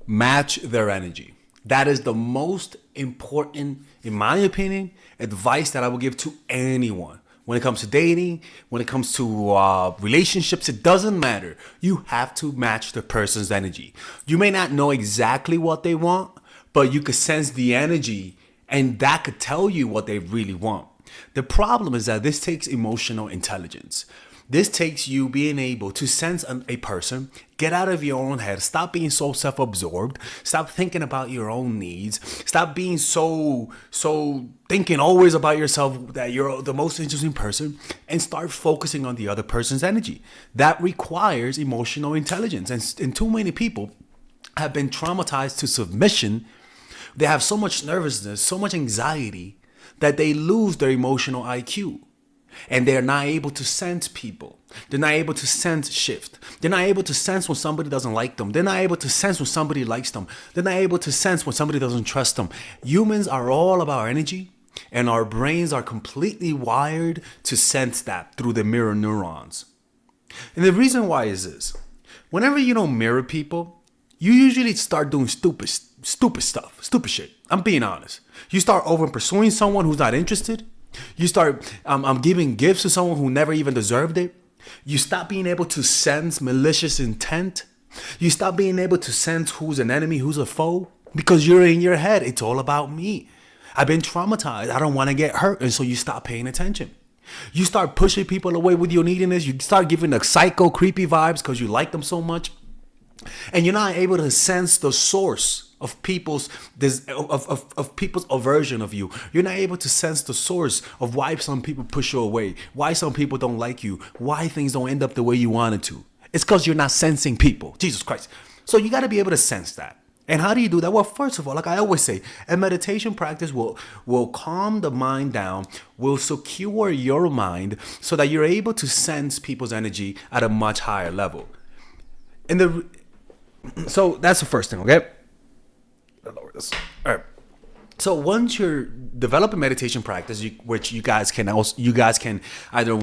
Match their energy. That is the most important, in my opinion, advice that I would give to anyone. When it comes to dating, when it comes to relationships, it doesn't matter. You have to match the person's energy. You may not know exactly what they want, but you could sense the energy, and that could tell you what they really want. The problem is that this takes emotional intelligence. This takes you being able to sense a person, get out of your own head, stop being so self-absorbed, stop thinking about your own needs, stop being so thinking always about yourself that you're the most interesting person, and start focusing on the other person's energy. That requires emotional intelligence. And too many people have been traumatized to submission. They have so much nervousness, so much anxiety that they lose their emotional IQ. And they're not able to sense people. They're not able to sense shift. They're not able to sense when somebody doesn't like them. They're not able to sense when somebody likes them. They're not able to sense when somebody doesn't trust them. Humans are all about energy, and our brains are completely wired to sense that through the mirror neurons. And the reason why is this. Whenever you don't mirror people, you usually start doing stupid stuff, stupid shit. I'm being honest. You start over pursuing someone who's not interested. You start giving gifts to someone who never even deserved it. You stop being able to sense malicious intent. You stop being able to sense who's an enemy, who's a foe, because you're in your head. It's all about me. I've been traumatized. I don't want to get hurt. And so you stop paying attention. You start pushing people away with your neediness. You start giving the psycho, creepy vibes because you like them so much. And you're not able to sense the source of people's people's aversion of you. You're not able to sense the source of why some people push you away, why some people don't like you, why things don't end up the way you wanted to. It's because you're not sensing people. Jesus Christ. So you got to be able to sense that. And how do you do that? Well, first of all, like I always say, a meditation practice will calm the mind down, will secure your mind so that you're able to sense people's energy at a much higher level. So that's the first thing, okay? Lower this. All right. So once you're developing meditation practice, which you guys can either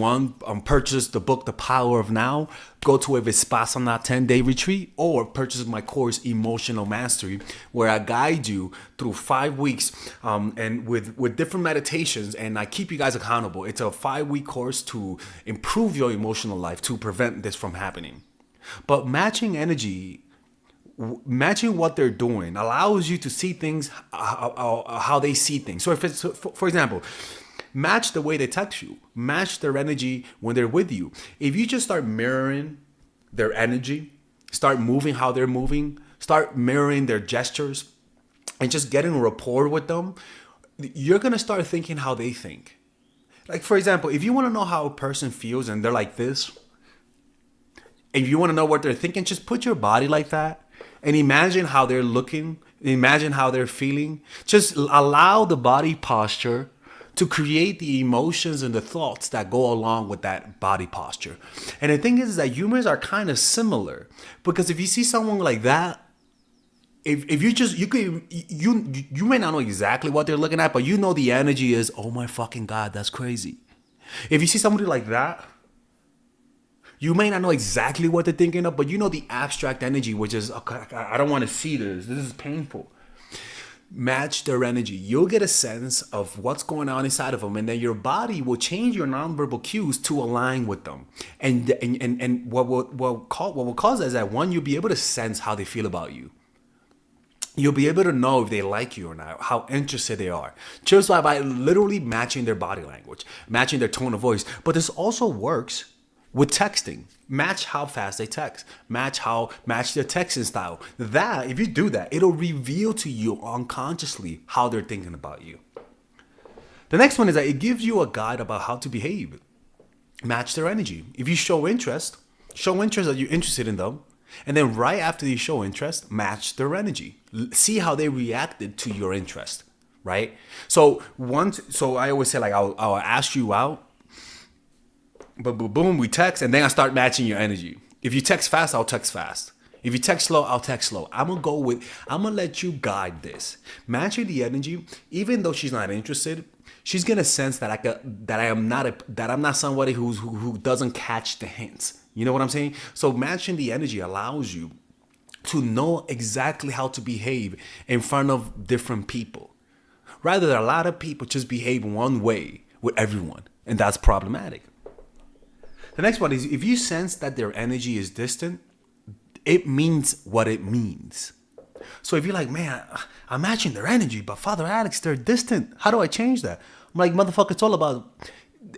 purchase the book The Power of Now, go to a Vipassana 10-day retreat, or purchase my course Emotional Mastery, where I guide you through 5 weeks and with different meditations, and I keep you guys accountable. It's a 5-week course to improve your emotional life to prevent this from happening. But matching what they're doing allows you to see things how they see things. So if it's, for example, match the way they text you, match their energy when they're with you. If you just start mirroring their energy, start moving how they're moving, start mirroring their gestures, and just getting a rapport with them, you're going to start thinking how they think. Like, for example, if you want to know how a person feels and they're like this, if you want to know what they're thinking, just put your body like that. And imagine how they're looking. Imagine how they're feeling. Just allow the body posture to create the emotions and the thoughts that go along with that body posture. And the thing is that humans are kind of similar, because if you see someone like that, if you may not know exactly what they're looking at, but you know the energy is, oh my fucking God, that's crazy. If you see somebody like that, you may not know exactly what they're thinking of, but you know the abstract energy, which is, okay, I don't want to see this. This is painful. Match their energy. You'll get a sense of what's going on inside of them, and then your body will change your nonverbal cues to align with them. And what will cause that is that, one, you'll be able to sense how they feel about you. You'll be able to know if they like you or not, how interested they are, just by literally matching their body language, matching their tone of voice. But this also works with texting. Match how fast they text. Match their texting style. That, if you do that, it'll reveal to you unconsciously how they're thinking about you. The next one is that it gives you a guide about how to behave. Match their energy. If you show interest that you're interested in them, and then right after you show interest, match their energy. See how they reacted to your interest, right? So I always say, like, I'll ask you out, but boom, we text, and then I start matching your energy. If you text fast, I'll text fast. If you text slow, I'll text slow. I'm gonna let you guide this. Matching the energy, even though she's not interested, she's gonna sense that I'm not somebody who doesn't catch the hints. You know what I'm saying? So matching the energy allows you to know exactly how to behave in front of different people. Rather, a lot of people just behave one way with everyone, and that's problematic. The next one is if you sense that their energy is distant, it means what it means. So if you're like, man, I'm matching their energy, but Father Alex, they're distant. How do I change that? I'm like, motherfucker, it's all about,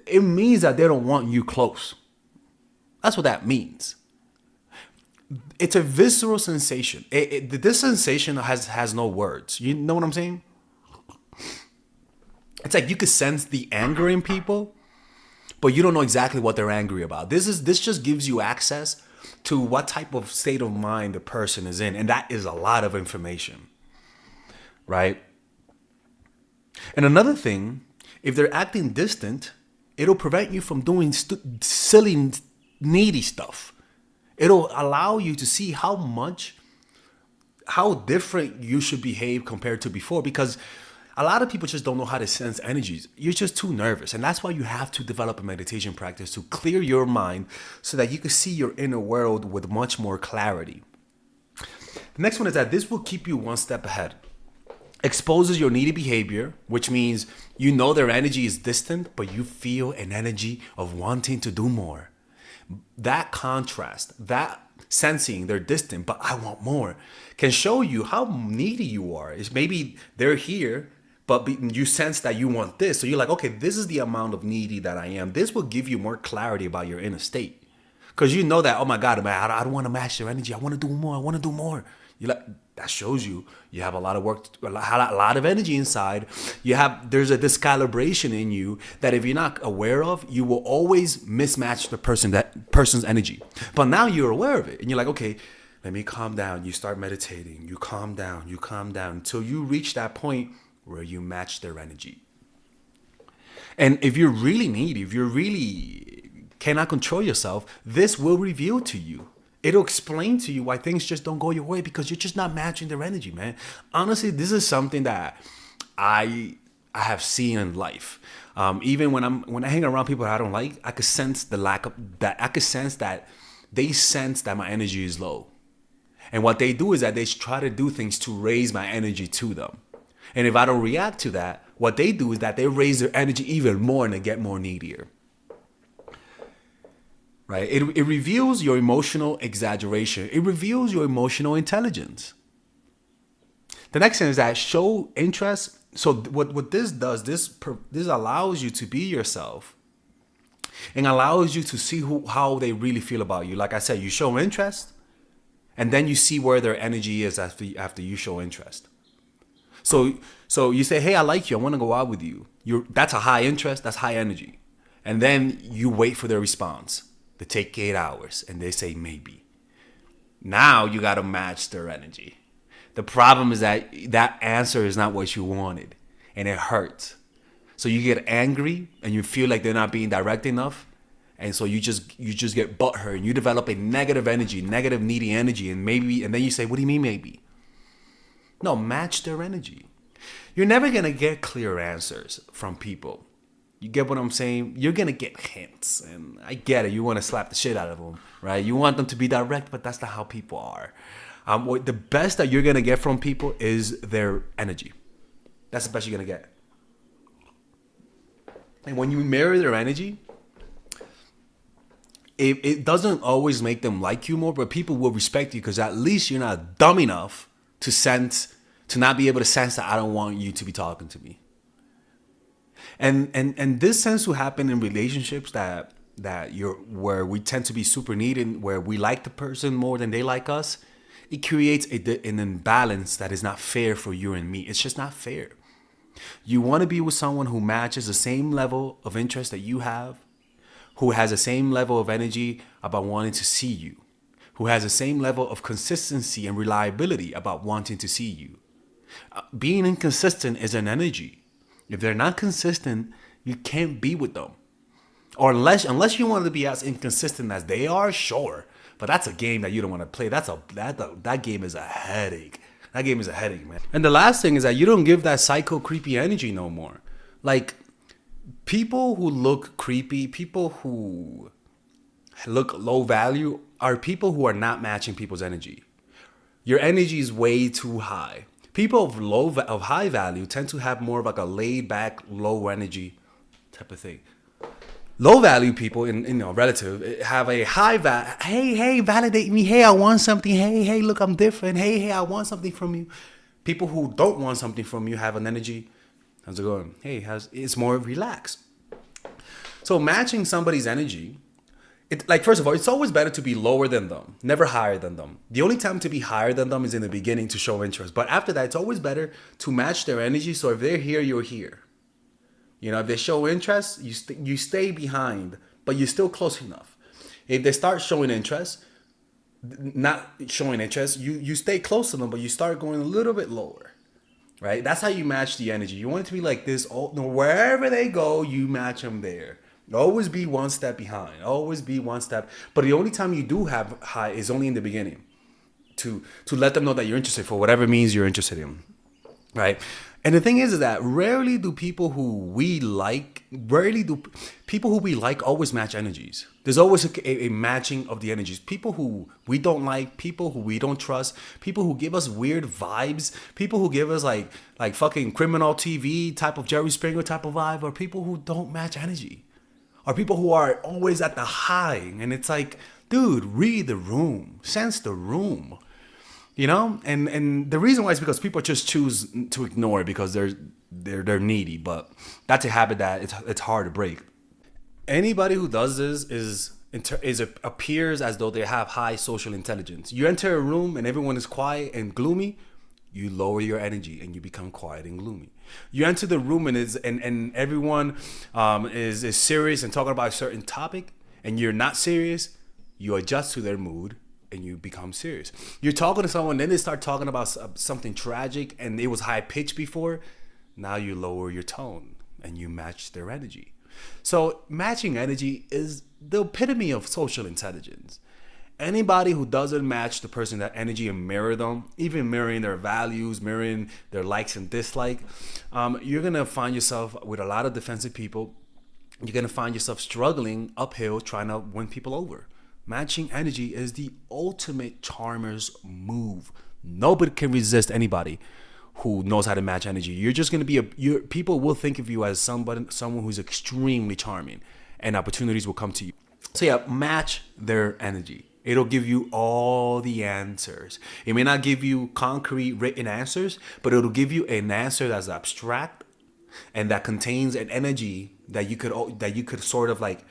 it means that they don't want you close. That's what that means. It's a visceral sensation. This sensation has no words. You know what I'm saying? It's like you could sense the anger in people, but you don't know exactly what they're angry about. This just gives you access to what type of state of mind the person is in, and that is a lot of information, right? And another thing, if they're acting distant, it'll prevent you from doing silly, needy stuff. It'll allow you to see how different you should behave compared to before, because a lot of people just don't know how to sense energies. You're just too nervous. And that's why you have to develop a meditation practice to clear your mind so that you can see your inner world with much more clarity. The next one is that this will keep you one step ahead. Exposes your needy behavior, which means you know their energy is distant, but you feel an energy of wanting to do more. That contrast, that sensing they're distant, but I want more, can show you how needy you are. It's maybe they're here, but you sense that you want this. So you're like, okay, this is the amount of needy that I am. This will give you more clarity about your inner state. Because you know that, oh my God, man, I don't want to match their energy. I want to do more. I want to do more. You like that shows you have a lot of work, a lot of energy inside. There's a discalibration in you that if you're not aware of, you will always mismatch that person's energy. But now you're aware of it, and you're like, okay, let me calm down. You start meditating. You calm down until you reach that point where you match their energy. And if you're really needy, if you really cannot control yourself, this will reveal to you. It'll explain to you why things just don't go your way, because you're just not matching their energy, man. Honestly, this is something that I have seen in life. Even when I hang around people that I don't like, I could sense the lack of that. I could sense that they sense that my energy is low. And what they do is that they try to do things to raise my energy to them. And if I don't react to that, what they do is that they raise their energy even more and they get more needier. Right? It reveals your emotional exaggeration. It reveals your emotional intelligence. The next thing is that show interest. So what this does, this allows you to be yourself and allows you to see how they really feel about you. Like I said, you show interest and then you see where their energy is after you show interest. So you say, hey, I like you. I want to go out with you. That's a high interest. That's high energy. And then you wait for their response. They take 8 hours and they say maybe. Now you got to match their energy. The problem is that answer is not what you wanted and it hurts. So you get angry and you feel like they're not being direct enough. And so you just get butthurt and you develop a negative energy, negative needy energy. And then you say, what do you mean maybe? No, match their energy. You're never going to get clear answers from people. You get what I'm saying? You're going to get hints. And I get it. You want to slap the shit out of them, right? You want them to be direct, but that's not how people are. The best that you're going to get from people is their energy. That's the best you're going to get. And when you mirror their energy, it doesn't always make them like you more, but people will respect you because at least you're not dumb enough to not be able to sense that I don't want you to be talking to me. And this tends to happen in relationships where we tend to be super needy, where we like the person more than they like us. It creates an imbalance that is not fair for you and me. It's just not fair. You want to be with someone who matches the same level of interest that you have, who has the same level of energy about wanting to see you, who has the same level of consistency and reliability about wanting to see you. Being inconsistent is an energy. If they're not consistent, you can't be with them. Or unless you want to be as inconsistent as they are, sure. But that's a game that you don't want to play. That game is a headache. That game is a headache, man. And the last thing is that you don't give that psycho creepy energy no more. Like, people who look creepy, people who look low value are people who are not matching people's energy. your energy is way too high. People of high value tend to have more of like a laid back, low energy type of thing. Low value people relative have a high value. Hey, validate me. Hey, I want something. Hey, look, I'm different. Hey, I want something from you. People who don't want something from you have an energy. How's it going? Hey, it's more relaxed. So matching somebody's energy, first of all, it's always better to be lower than them, never higher than them. The only time to be higher than them is in the beginning to show interest. But after that, it's always better to match their energy. So if they're here, you're here. If they show interest, you stay behind, but you're still close enough. If they start showing interest, not showing interest, you stay close to them, but you start going a little bit lower, right? That's how you match the energy. You want it to be like this. Wherever they go, you match them there. Always be one step behind. Always be one step. But the only time you do have high is only in the beginning, to let them know that you're interested for whatever means you're interested in, right? And the thing is that rarely do people who we like always match energies. There's always a matching of the energies. People who we don't like, people who we don't trust, people who give us weird vibes, people who give us like fucking criminal TV type of Jerry Springer type of vibe, or people who don't match energy. Are people who are always at the high, and it's like, dude, read the room, sense the room, and the reason why is because people just choose to ignore it because they're needy, but that's a habit that it's hard to break. Anybody who does this appears as though they have high social intelligence. You enter a room and everyone is quiet and gloomy, you lower your energy and you become quiet and gloomy. You enter the room and everyone is serious and talking about a certain topic, and you're not serious, you adjust to their mood and you become serious. You're talking to someone, then they start talking about something tragic and it was high pitched before. Now you lower your tone and you match their energy. So matching energy is the epitome of social intelligence. Anybody who doesn't match the person that energy and mirror them, even mirroring their values, mirroring their likes and dislike, you're going to find yourself with a lot of defensive people. You're going to find yourself struggling uphill trying to win people over. Matching energy is the ultimate charmer's move. Nobody can resist anybody who knows how to match energy. You're just going to be people will think of you as someone who's extremely charming, and opportunities will come to you. So yeah, match their energy. It'll give you all the answers. It may not give you concrete written answers, but it'll give you an answer that's abstract and that contains an energy that you could sort of like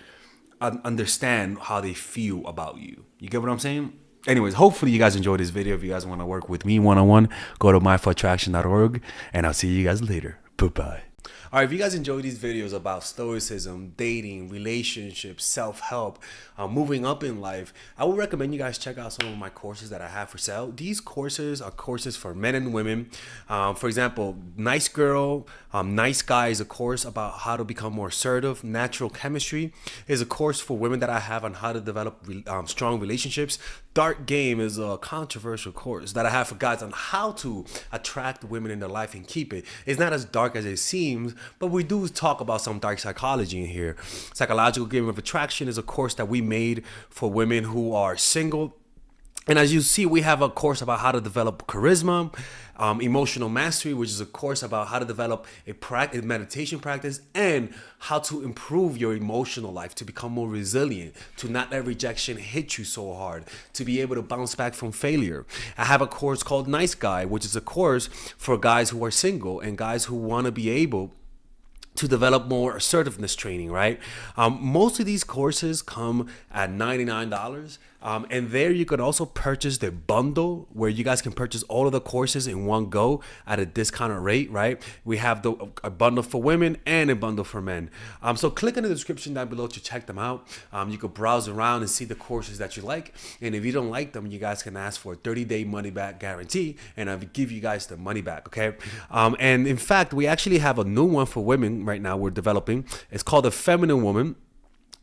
understand how they feel about you. You get what I'm saying? Anyways, hopefully you guys enjoyed this video. If you guys want to work with me one-on-one, go to myforattraction.org, and I'll see you guys later. Bye-bye. All right, if you guys enjoy these videos about stoicism, dating, relationships, self-help, moving up in life, I would recommend you guys check out some of my courses that I have for sale. These courses are courses for men and women. For example, Nice Girl, Nice Guy is a course about how to become more assertive. Natural Chemistry is a course for women that I have on how to develop strong relationships. Dark Game is a controversial course that I have for guys on how to attract women in their life and keep it. It's not as dark as it seems, but we do talk about some dark psychology in here. Psychological Game of Attraction is a course that we made for women who are single. And as you see, we have a course about how to develop charisma, Emotional Mastery, which is a course about how to develop a meditation practice and how to improve your emotional life, to become more resilient, to not let rejection hit you so hard, to be able to bounce back from failure. I have a course called Nice Guy, which is a course for guys who are single and guys who want to be able to develop more assertiveness training, right? Most of these courses come at $99. And there you could also purchase the bundle where you guys can purchase all of the courses in one go at a discounted rate, right? We have a bundle for women and a bundle for men. So click in the description down below to check them out. You could browse around and see the courses that you like. And if you don't like them, you guys can ask for a 30-day money-back guarantee, and I'll give you guys the money back, okay? And in fact, we actually have a new one for women right now we're developing. It's called The Feminine Woman.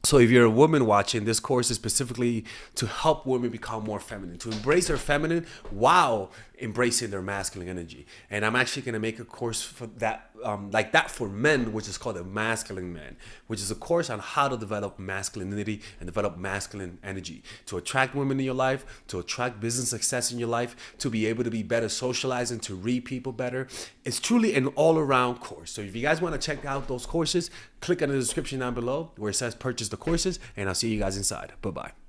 So if you're a woman watching, this course is specifically to help women become more feminine, to embrace their feminine while embracing their masculine energy. And I'm actually going to make a course for that, like that for men, which is called a Masculine Man, which is a course on how to develop masculinity and develop masculine energy to attract women in your life, to attract business success in your life, to be able to be better socializing, to read people better. It's truly an all-around course. So if you guys want to check out those courses, click on the description down below where it says purchase the courses, and I'll see you guys inside. Bye-bye.